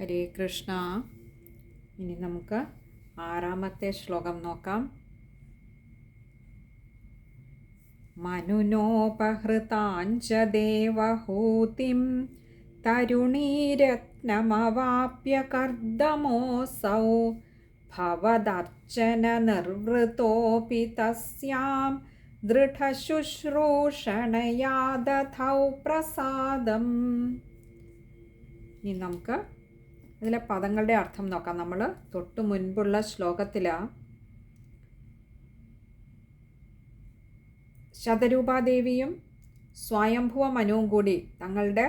ഹരേ കൃഷ്ണ. ഇനി നമുക്ക് 6ാമത്തെ ശ്ലോകം നോക്കാം. മനുനോപഹൃതാഞ്ച ദേവഹൂതിം തരുണീരത്നമവാപ്യ കർദമോസൗ ഭവദർച്ചന നിർവൃതോപി തസ്യാം ദൃഢശുശ്രൂഷണയാ ദധൗ പ്രസാദം. ഇനി നമുക്ക് അതിലെ പദങ്ങളുടെ അർത്ഥം നോക്കാം. നമ്മൾ തൊട്ടു മുൻപുള്ള ശ്ലോകത്തിൽ ശതരൂപാദേവിയും സ്വയംഭുവ മനുവും കൂടി തങ്ങളുടെ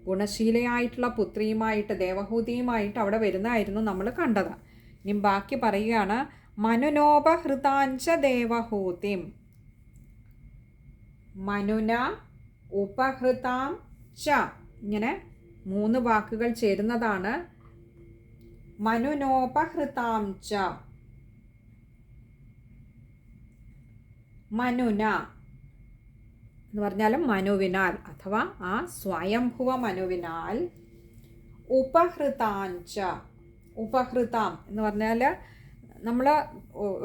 ഗുണശീലയായിട്ടുള്ള പുത്രിയുമായിട്ട് ദേവഹൂതിയുമായിട്ട് അവിടെ വരുന്നതായിരുന്നു നമ്മൾ കണ്ടത്. ഇനി ബാക്കി പറയുകയാണ്. മനുനോപഹൃതാഞ്ച ദേവഹൂതിം. മനുന ഉപഹൃതാം ച, ഇങ്ങനെ 3 വാക്കുകൾ ചേരുന്നതാണ് മനുനോപഹൃതാം ച. മനുന എന്ന് പറഞ്ഞാൽ മനുവിനാൽ അഥവാ ആ സ്വയംഭുവ മനുവിനാൽ. ഉപഹൃതാഞ്ച, ഉപഹൃതാം എന്ന് പറഞ്ഞാൽ നമ്മൾ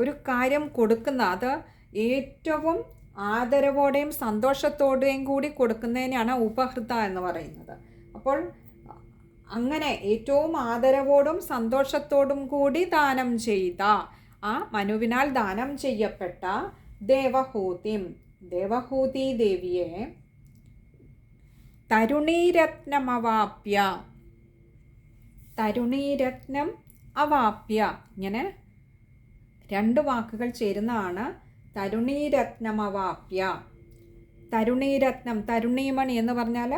ഒരു കാര്യം കൊടുക്കുന്ന അത് ഏറ്റവും ആദരവോടെയും സന്തോഷത്തോടെയും കൂടി കൊടുക്കുന്നതിനാണ് ഉപഹൃത എന്ന് പറയുന്നത്. അപ്പോൾ അങ്ങനെ ഏറ്റവും ആദരവോടും സന്തോഷത്തോടും കൂടി ദാനം ചെയ്ത ആ മനുവിനാൽ ദാനം ചെയ്യപ്പെട്ട ദേവഹൂതിം, ദേവഹൂതി ദേവിയെ തരുണീരത്നമവാപ്യ, തരുണീരത്നം അവാപ്യ, ഇങ്ങനെ 2 വാക്കുകൾ ചേരുന്നതാണ് തരുണീരത്നമവാപ്യ. തരുണീരത്നം, തരുണീമണി എന്ന് പറഞ്ഞാൽ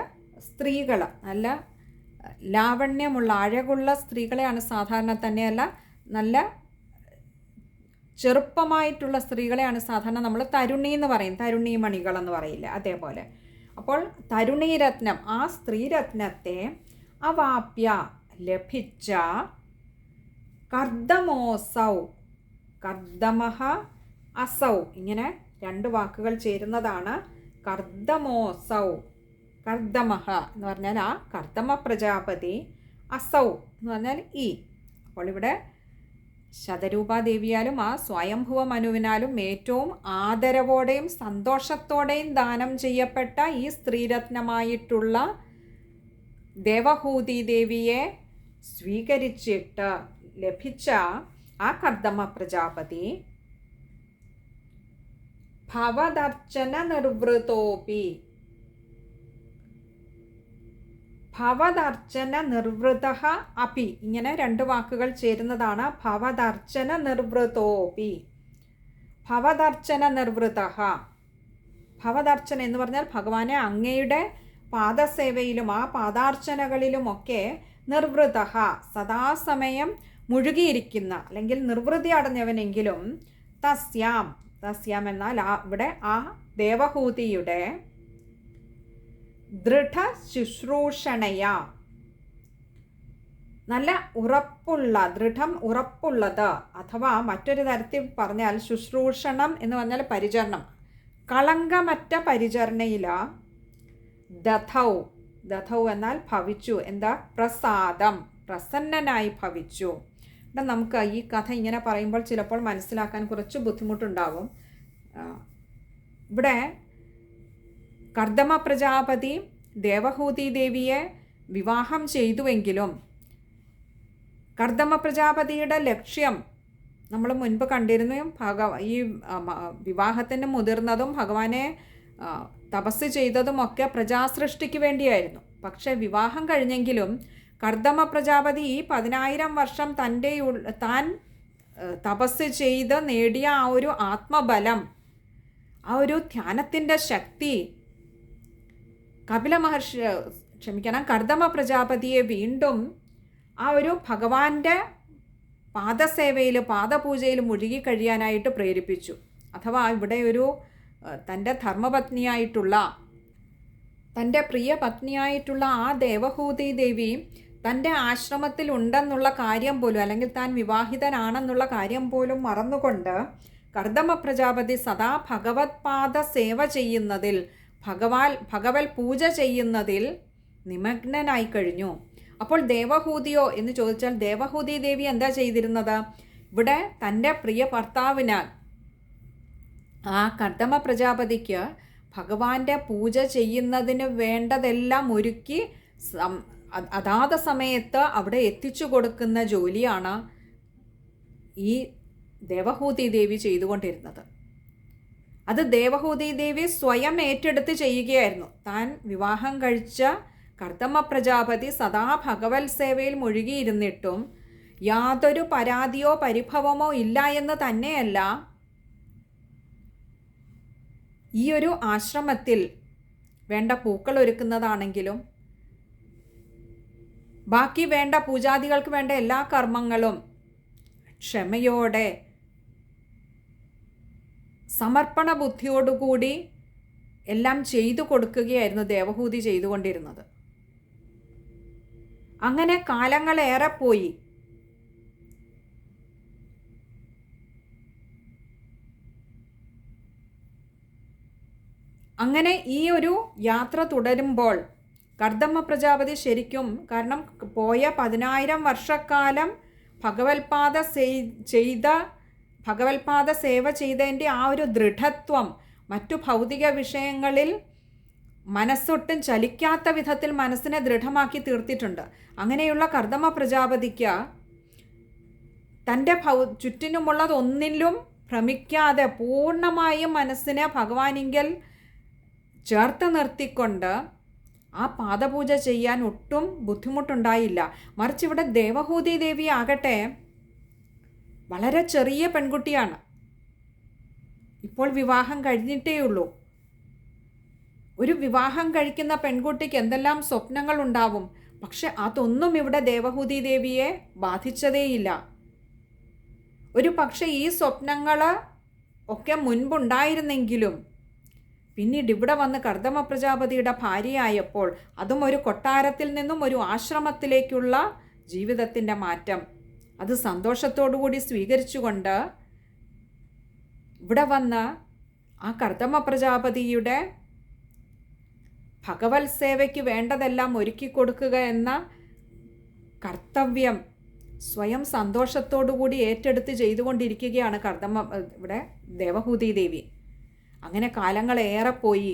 സ്ത്രീകൾ, നല്ല ലാവണ്യമുള്ള അഴകുള്ള സ്ത്രീകളെയാണ് സാധാരണ, തന്നെയല്ല നല്ല ചെറുപ്പമായിട്ടുള്ള സ്ത്രീകളെയാണ് സാധാരണ നമ്മൾ തരുണി എന്ന് പറയും, തരുണീമണികൾ എന്ന് പറയില്ല, അതേപോലെ. അപ്പോൾ തരുണീരത്നം, ആ സ്ത്രീരത്നത്തെ അവാപ്യ ലഭിച്ച കർദമോസൗ, കർദമഹ അസൗ, ഇങ്ങനെ 2 വാക്കുകൾ ചേരുന്നതാണ് കർദമോസൗ. കർദമഹ എന്ന് പറഞ്ഞാൽ ആ കർദമ പ്രജാപതി, അസൗ എന്ന് പറഞ്ഞാൽ ഈ. അപ്പോൾ ഇവിടെ ശതരൂപാദേവിയാലും ആ സ്വയംഭുവ മനുവിനാലും ഏറ്റവും ആദരവോടെയും സന്തോഷത്തോടെയും ദാനം ചെയ്യപ്പെട്ട ഈ സ്ത്രീരത്നമായിട്ടുള്ള ദേവഹൂതി ദേവിയെ സ്വീകരിച്ചിട്ട് ലഭിച്ച ആ കർദമ പ്രജാപതി ഭവദർച്ചന നിർവൃതോപി, ഭവദർച്ചന നിർവൃതഃ അപി, ഇങ്ങനെ 2 വാക്കുകൾ ചേരുന്നതാണ് ഭവദർച്ചന നിർവൃതോപി. ഭവദർച്ചന നിർവൃതഃ, ഭവദർച്ചന എന്ന് പറഞ്ഞാൽ ഭഗവാനെ അങ്ങയുടെ പാദസേവയിലും ആ പാദാർച്ചനകളിലുമൊക്കെ നിർവൃതഃ സദാസമയം മുഴുകിയിരിക്കുന്ന അല്ലെങ്കിൽ നിർവൃതി അടഞ്ഞവനെങ്കിലും തസ്യാം, തസ്യാം എന്നാൽ ഇവിടെ ആ ദേവഹൂതിയുടെ ദൃഢ ശുശ്രൂഷണയ, നല്ല ഉറപ്പുള്ള, ദൃഢം ഉറപ്പുള്ളത്, അഥവാ മറ്റൊരു തരത്തിൽ പറഞ്ഞാൽ ശുശ്രൂഷണം എന്ന് പറഞ്ഞാൽ പരിചരണം, കളങ്കമറ്റ പരിചരണയില ദധൗ, ദധൗ എന്നാൽ ഭവിച്ചു, എന്താ പ്രസാദം, പ്രസന്നനായി ഭവിച്ചു. നമുക്ക് ഈ കഥ ഇങ്ങനെ പറയുമ്പോൾ ചിലപ്പോൾ മനസ്സിലാക്കാൻ കുറച്ച് ബുദ്ധിമുട്ടുണ്ടാവും. ഇവിടെ കർദമ പ്രജാപതി ദേവഹൂതി ദേവിയെ വിവാഹം ചെയ്തുവെങ്കിലും കർദമ പ്രജാപതിയുടെ ലക്ഷ്യം നമ്മൾ മുൻപ് കണ്ടിരുന്നു. ഈ വിവാഹത്തിന് മുതിർന്നതും ഭഗവാനെ തപസ് ചെയ്തതുമൊക്കെ പ്രജാസൃഷ്ടിക്ക് വേണ്ടിയായിരുന്നു. പക്ഷേ വിവാഹം കഴിഞ്ഞെങ്കിലും കർദമ പ്രജാപതി ഈ 10,000 വർഷം താൻ തപസ് ചെയ്ത് നേടിയ ആ ഒരു ആത്മബലം, ആ ഒരു ധ്യാനത്തിൻ്റെ ശക്തി കർദമ പ്രജാപതിയെ വീണ്ടും ആ ഒരു ഭഗവാന്റെ പാദസേവയിൽ പാദപൂജയിൽ മുഴുകി കഴിയാനായിട്ട് പ്രേരിപ്പിച്ചു. അഥവാ ഇവിടെ ഒരു തൻ്റെ ധർമ്മപത്നിയായിട്ടുള്ള, തൻ്റെ പ്രിയ പത്നിയായിട്ടുള്ള ആ ദേവഹൂതി ദേവി തൻ്റെ ആശ്രമത്തിൽ ഉണ്ടെന്നുള്ള കാര്യം പോലും, അല്ലെങ്കിൽ താൻ വിവാഹിതനാണെന്നുള്ള കാര്യം പോലും മറന്നുകൊണ്ട് കർദമ പ്രജാപതി സദാ ഭഗവത് പാദ സേവ ചെയ്യുന്നതിൽ, ഭഗവത് പൂജ ചെയ്യുന്നതിൽ നിമഗ്നനായി കഴിഞ്ഞു. അപ്പോൾ ദേവഹൂതിയോ എന്ന് ചോദിച്ചാൽ ദേവഹൂതി ദേവി എന്താ ചെയ്തിരുന്നത്? ഇവിടെ തൻ്റെ പ്രിയ ഭർത്താവിനാൽ ആ കർദമ പ്രജാപതിക്ക് ഭഗവാന്റെ പൂജ ചെയ്യുന്നതിന് വേണ്ടതെല്ലാം ഒരുക്കി അതാത് സമയത്ത് അവിടെ എത്തിച്ചു കൊടുക്കുന്ന ജോലിയാണ് ഈ ദേവഹൂതി ദേവി ചെയ്തുകൊണ്ടിരുന്നത്. അത് ദേവഹൂതി ദേവി സ്വയം ഏറ്റെടുത്ത് ചെയ്യുകയായിരുന്നു. താൻ വിവാഹം കഴിച്ച കർദമ പ്രജാപതി സദാ ഭഗവത് സേവയിൽ മുഴുകിയിരുന്നിട്ടും യാതൊരു പരാതിയോ പരിഭവമോ ഇല്ല എന്ന് തന്നെയല്ല, ഈ ഒരു ആശ്രമത്തിൽ വേണ്ട പൂക്കൾ ഒരുക്കുന്നതാണെങ്കിലും ബാക്കി വേണ്ട പൂജാദികൾക്ക് വേണ്ട എല്ലാ കർമ്മങ്ങളും ക്ഷമയോടെ സമർപ്പണ ബുദ്ധിയോടുകൂടി എല്ലാം ചെയ്തു കൊടുക്കുകയായിരുന്നു ദേവഹൂതി ചെയ്തുകൊണ്ടിരുന്നത്. അങ്ങനെ കാലങ്ങളേറെ പോയി. അങ്ങനെ ഈ ഒരു യാത്ര തുടരുമ്പോൾ കർദമ പ്രജാപതി ശരിക്കും, കാരണം പോയ 10,000 വർഷക്കാലം ഭഗവത്പാദ സേവ ചെയ്തതിൻ്റെ ആ ഒരു ദൃഢത്വം മറ്റു ഭൗതിക വിഷയങ്ങളിൽ മനസ്സൊട്ടും ചലിക്കാത്ത വിധത്തിൽ മനസ്സിനെ ദൃഢമാക്കി തീർത്തിട്ടുണ്ട്. അങ്ങനെയുള്ള കർദമ പ്രജാപതിക്ക് തൻ്റെ ചുറ്റിനുമുള്ളതൊന്നിലും ഭ്രമിക്കാതെ പൂർണ്ണമായും മനസ്സിനെ ഭഗവാനിങ്കൽ ചേർത്ത് നിർത്തിക്കൊണ്ട് ആ പാദപൂജ ചെയ്യാൻ ഒട്ടും ബുദ്ധിമുട്ടുണ്ടായില്ല. മറിച്ച് ഇവിടെ ദേവഹൂതി ദേവി ആകട്ടെ വളരെ ചെറിയ പെൺകുട്ടിയാണ്. ഇപ്പോൾ വിവാഹം കഴിഞ്ഞിട്ടേയുള്ളൂ. ഒരു വിവാഹം കഴിക്കുന്ന പെൺകുട്ടിക്ക് എന്തെല്ലാം സ്വപ്നങ്ങൾ ഉണ്ടാവും. പക്ഷെ അതൊന്നും ഇവിടെ ദേവഹൂതി ദേവിയെ ബാധിച്ചതേയില്ല. ഒരു പക്ഷെ ഈ സ്വപ്നങ്ങൾ ഒക്കെ മുൻപുണ്ടായിരുന്നെങ്കിലും പിന്നീട് ഇവിടെ വന്ന് കർദമ പ്രജാപതിയുടെ ഭാര്യയായപ്പോൾ അതും ഒരു കൊട്ടാരത്തിൽ നിന്നും ഒരു ആശ്രമത്തിലേക്കുള്ള ജീവിതത്തിൻ്റെ മാറ്റം, അത് സന്തോഷത്തോടുകൂടി സ്വീകരിച്ചുകൊണ്ട് ഇവിടെ വന്ന് ആ കർദമ പ്രജാപതിയുടെ ഭഗവത് സേവയ്ക്ക് വേണ്ടതെല്ലാം ഒരുക്കി കൊടുക്കുക എന്ന കർത്തവ്യം സ്വയം സന്തോഷത്തോടുകൂടി ഏറ്റെടുത്ത് ചെയ്തുകൊണ്ടിരിക്കുകയാണ് ഇവിടെ ദേവഹൂതി ദേവി. അങ്ങനെ കാലങ്ങളേറെ പോയി.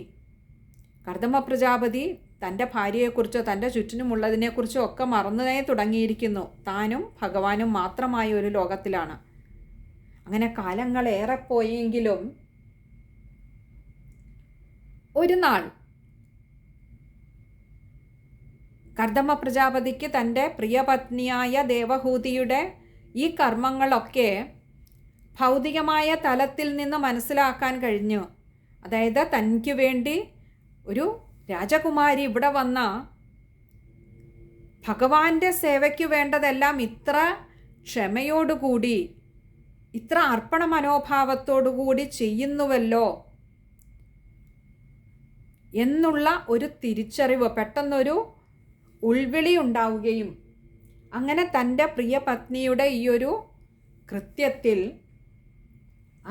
കർദമ പ്രജാപതി തൻ്റെ ഭാര്യയെക്കുറിച്ചോ തൻ്റെ ചുറ്റിനുമുള്ളതിനെക്കുറിച്ചോ ഒക്കെ മറന്നേ തുടങ്ങിയിരിക്കുന്നു. താനും ഭഗവാനും മാത്രമായ ഒരു ലോകത്തിലാണ്. അങ്ങനെ കാലങ്ങളേറെ പോയെങ്കിലും ഒരു നാൾ കർദമ പ്രജാപതിക്ക് തൻ്റെ പ്രിയപത്നിയായ ദേവഹൂതിയുടെ ഈ കർമ്മങ്ങളൊക്കെ ഭൗതികമായ തലത്തിൽ നിന്ന് മനസ്സിലാക്കാൻ കഴിഞ്ഞു. അതായത് തനിക്ക് വേണ്ടി ഒരു രാജകുമാരി ഇവിടെ വന്ന ഭഗവാന്റെ സേവയ്ക്ക് വേണ്ടതെല്ലാം ഇത്ര ക്ഷമയോടുകൂടി ഇത്ര അർപ്പണ മനോഭാവത്തോടുകൂടി ചെയ്യുന്നുവല്ലോ എന്നുള്ള ഒരു തിരിച്ചറിവ്, പെട്ടെന്നൊരു ഉൾവിളി ഉണ്ടാവുകയും അങ്ങനെ തൻ്റെ പ്രിയ പത്നിയുടെ ഈ ഒരു കൃത്യത്തിൽ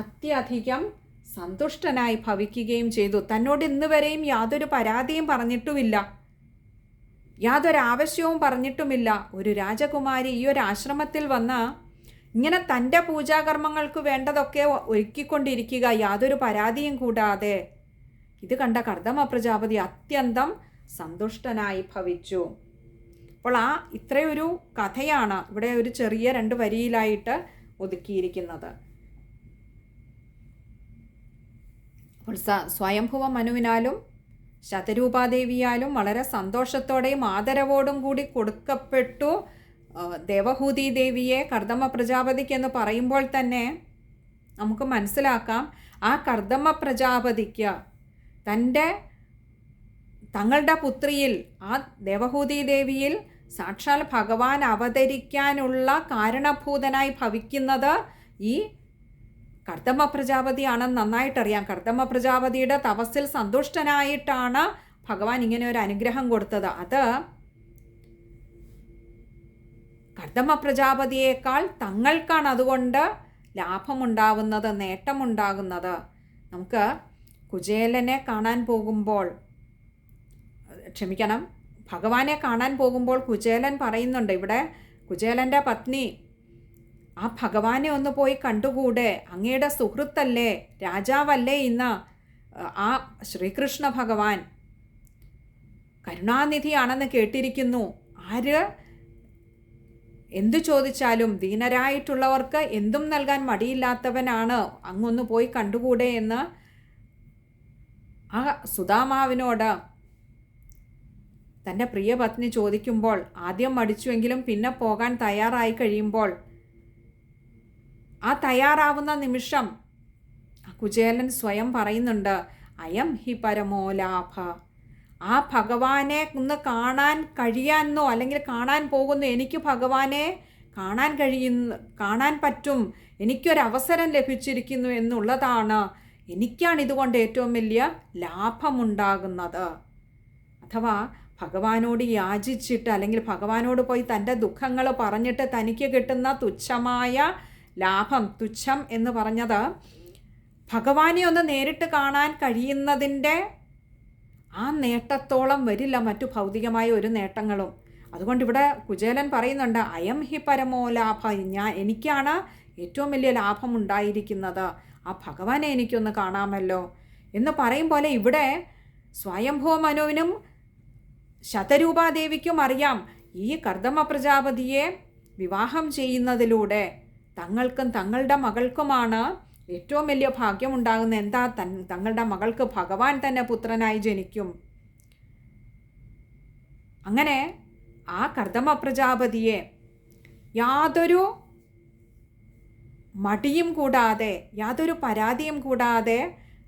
അത്യധികം സന്തുഷ്ടനായി ഭവിക്കുകയും ചെയ്തു. തന്നോട് ഇന്ന് വരെയും യാതൊരു പരാതിയും പറഞ്ഞിട്ടുമില്ല, യാതൊരാവശ്യവും പറഞ്ഞിട്ടുമില്ല. ഒരു രാജകുമാരി ഈ ഒരു ആശ്രമത്തിൽ വന്ന് ഇങ്ങനെ തൻ്റെ പൂജാകർമ്മങ്ങൾക്ക് വേണ്ടതൊക്കെ ഒരുക്കിക്കൊണ്ടിരിക്കുക, യാതൊരു പരാതിയും കൂടാതെ. ഇത് കണ്ട കർദമ പ്രജാപതി അത്യന്തം സന്തുഷ്ടനായി ഭവിച്ചു. അപ്പോൾ ഇത്രയൊരു കഥയാണ് ഇവിടെ ഒരു ചെറിയ 2 വരിയിലായിട്ട് ഒതുക്കിയിരിക്കുന്നത്. അപ്പോൾ സ്വയംഭുവ മനുവിനാലും ശതരൂപാദേവിയാലും വളരെ സന്തോഷത്തോടെയും ആദരവോടും കൂടി കൊടുക്കപ്പെട്ടു ദേവഹൂതി ദേവിയെ കർദമ പ്രജാപതിക്കെന്ന് പറയുമ്പോൾ തന്നെ നമുക്ക് മനസ്സിലാക്കാം ആ കർദമ പ്രജാപതിക്ക് തങ്ങളുടെ പുത്രിയിൽ ആ ദേവഹൂതി ദേവിയിൽ സാക്ഷാൽ ഭഗവാൻ അവതരിക്കാനുള്ള കാരണഭൂതനായി ഭവിക്കുന്നത് ഈ കർദമ പ്രജാപതിയാണെന്ന് നന്നായിട്ടറിയാം. കർദമ പ്രജാപതിയുടെ തപസ്സിൽ സന്തുഷ്ടനായിട്ടാണ് ഭഗവാൻ ഇങ്ങനെ ഒരു അനുഗ്രഹം കൊടുത്തത്. അത് കർദമ പ്രജാപതിയേക്കാൾ തങ്ങൾക്കാണ് അതുകൊണ്ട് ലാഭമുണ്ടാവുന്നത്, നേട്ടമുണ്ടാകുന്നത്. നമുക്ക് കുചേലനെ കാണാൻ പോകുമ്പോൾ, ഭഗവാനെ കാണാൻ പോകുമ്പോൾ കുചേലൻ പറയുന്നുണ്ട്, ഇവിടെ കുചേലൻ്റെ പത്നി, ആ ഭഗവാനെ ഒന്ന് പോയി കണ്ടുകൂടെ, അങ്ങയുടെ സുഹൃത്തല്ലേ, രാജാവല്ലേ ഇന്ന് ആ ശ്രീകൃഷ്ണ ഭഗവാൻ, കരുണാനിധിയാണെന്ന് കേട്ടിരിക്കുന്നു, ആര് എന്തു ചോദിച്ചാലും ദീനരായിട്ടുള്ളവർക്ക് എന്തും നൽകാൻ മടിയില്ലാത്തവനാണ്, അങ്ങൊന്ന് പോയി കണ്ടുകൂടെ എന്ന് ആ സുദാമാവിനോട് തൻ്റെ പ്രിയ പത്നി ചോദിക്കുമ്പോൾ ആദ്യം മടിച്ചുവെങ്കിലും പിന്നെ പോകാൻ തയ്യാറായി കഴിയുമ്പോൾ ആ തയ്യാറാവുന്ന നിമിഷം കുചേലൻ സ്വയം പറയുന്നുണ്ട്, അയം ഹി പരമോ ലാഭ, ആ ഭഗവാനെ ഒന്ന് കാണാൻ കഴിയാമെന്നോ അല്ലെങ്കിൽ കാണാൻ പോകുന്നു, എനിക്ക് ഭഗവാനെ കാണാൻ പറ്റും, എനിക്കൊരവസരം ലഭിച്ചിരിക്കുന്നു എന്നുള്ളതാണ്, എനിക്കാണ് ഇതുകൊണ്ട് ഏറ്റവും വലിയ ലാഭമുണ്ടാകുന്നത്. അഥവാ ഭഗവാനോട് യാചിച്ചിട്ട് അല്ലെങ്കിൽ ഭഗവാനോട് പോയി തൻ്റെ ദുഃഖങ്ങൾ പറഞ്ഞിട്ട് തനിക്ക് കിട്ടുന്ന തുച്ഛമായ ലാഭം, തുച്ഛം എന്ന് പറഞ്ഞത് ഭഗവാനെ ഒന്ന് നേരിട്ട് കാണാൻ കഴിയുന്നതിൻ്റെ ആ നേട്ടത്തോളം വരില്ല മറ്റു ഭൗതികമായ ഒരു നേട്ടങ്ങളും. അതുകൊണ്ട് ഇവിടെ കുചേലൻ പറയുന്നുണ്ട്, അയം ഹി പരമോ ലാഭ, എനിക്കാണ് ഏറ്റവും വലിയ ലാഭം ഉണ്ടായിരിക്കുന്നത്, ആ ഭഗവാനെ എനിക്കൊന്ന് കാണാമല്ലോ എന്ന് പറയും പോലെ ഇവിടെ സ്വയംഭൂ മനുവിനും ശതരൂപാദേവിക്കും അറിയാം, ഈ കർദമ പ്രജാപതിയെ വിവാഹം ചെയ്യുന്നതിലൂടെ തങ്ങൾക്കും തങ്ങളുടെ മകൾക്കുമാണ് ഏറ്റവും വലിയ ഭാഗ്യമുണ്ടാകുന്ന. എന്താ, തങ്ങളുടെ മകൾക്ക് ഭഗവാൻ തന്നെ പുത്രനായി ജനിക്കും. അങ്ങനെ ആ കർദമ പ്രജാപതിയെ യാതൊരു മടിയും കൂടാതെ യാതൊരു പരാതിയും കൂടാതെ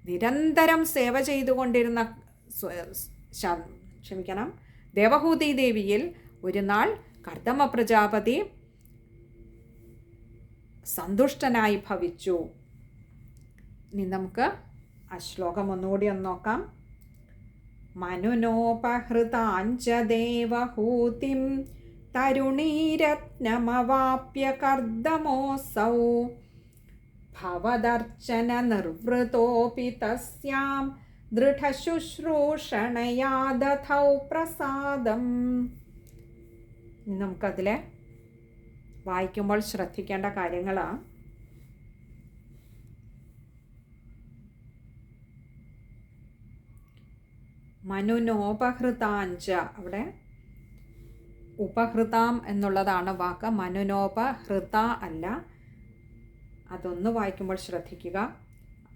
നിരന്തരം സേവ ചെയ്തുകൊണ്ടിരുന്ന ദേവഹൂതി ദേവിയിൽ ഒരു നാൾ കർദമ പ്രജാപതി സന്തുഷ്ടനായി ഭവിച്ചു. ഇനി നമുക്ക് ആ ശ്ലോകം ഒന്നുകൂടി ഒന്ന് നോക്കാം. മനുനോപഹൃതാഞ്ച ദേവഹൂതിം തരുണീരത്നമവാപ്യ കർദമോസൗ ഭവദർച്ചന നിർവൃതോപി തസ്യാം ദൃഢശുശ്രൂഷണയാ ദധൗ പ്രസാദം. നമുക്കതിൽ വായിക്കുമ്പോൾ ശ്രദ്ധിക്കേണ്ട കാര്യങ്ങളാണ്. മനുനോപഹൃതാഞ്ച, അവിടെ ഉപഹൃതാം എന്നുള്ളതാണ് വാക്ക്, മനുനോപഹൃത അല്ല. അതൊന്ന് വായിക്കുമ്പോൾ ശ്രദ്ധിക്കുക.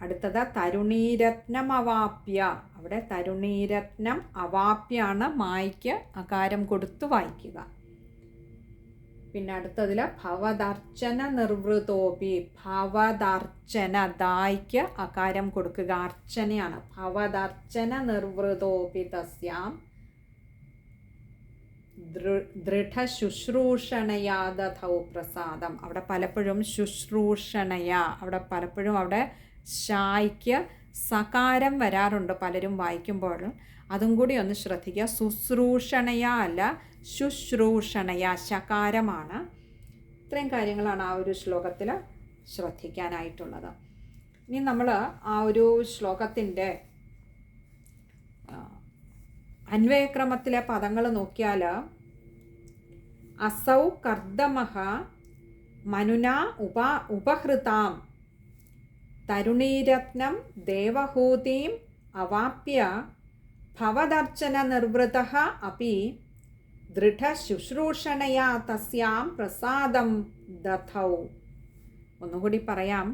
അടുത്തത് തരുണീരത്നം അവാപ്യ, അവിടെ തരുണീരത്നം അവാപ്യാണ്, മായ്ക്ക് അകാരം കൊടുത്തു വായിക്കുക. പിന്നെ അടുത്തതിൽ ഭവദർച്ചന നിർവൃതോപി, ഭവദർച്ചന ദായ്ക്ക് അകാരം കൊടുക്കുക, അർച്ചനയാണ്. ഭവദർച്ചന നിർവൃതോപി തസ്യാം ദൃഢശുശ്രൂഷണയാ ദധൗ പ്രസാദം. അവിടെ പലപ്പോഴും ശുശ്രൂഷണയാ, അവിടെ ശായ്ക്ക് സകാരം വരാറുണ്ട് പലരും വായിക്കുമ്പോൾ, അതും കൂടി ഒന്ന് ശ്രദ്ധിക്കുക. ശുശ്രൂഷണയാ അല്ല, ശുശ്രൂഷണയാ, ശകാരമാണ്. ഇത്രയും കാര്യങ്ങളാണ് ആ ഒരു ശ്ലോകത്തിൽ ശ്രദ്ധിക്കാനായിട്ടുള്ളത്. ഇനി നമ്മൾ ആ ഒരു ശ്ലോകത്തിൻ്റെ അന്വയക്രമത്തിലെ പദങ്ങൾ നോക്കിയാൽ, അസൗ കർദമഃ മനുനാ ഉപഹൃതാം തരുണീരത്നം ദേവഹൂതിം അവാപ്യ ഭവദർച്ചന നിർവൃതഃ അപി ദൃഢശുശ്രൂഷണയാ തസ്യാം പ്രസാദം ദധൗ. ഒന്നുകൂടി പറയാം.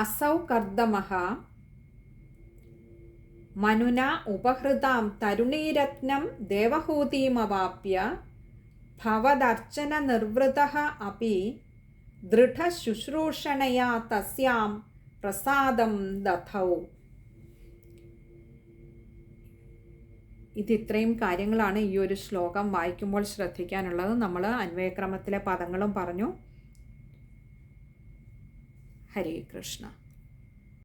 അസൗ കർദമഃ മനുനാ ഉപഹൃതാം തരുണീരത്നം ദേവഹൂതിമവാപ്യ ഭവദർച്ചന നിർവൃതഃ അപി ദൃഢശുശ്രൂഷണയാ തസ്യാം പ്രസാദം ദധൗ. ഇത്രയും കാര്യങ്ങളാണ് ഈ ഒരു ശ്ലോകം വായിക്കുമ്പോൾ ശ്രദ്ധിക്കാനുള്ളത്. നമ്മൾ അന്വയക്രമത്തിലെ പദങ്ങളും പറഞ്ഞു. ഹരേ കൃഷ്ണ.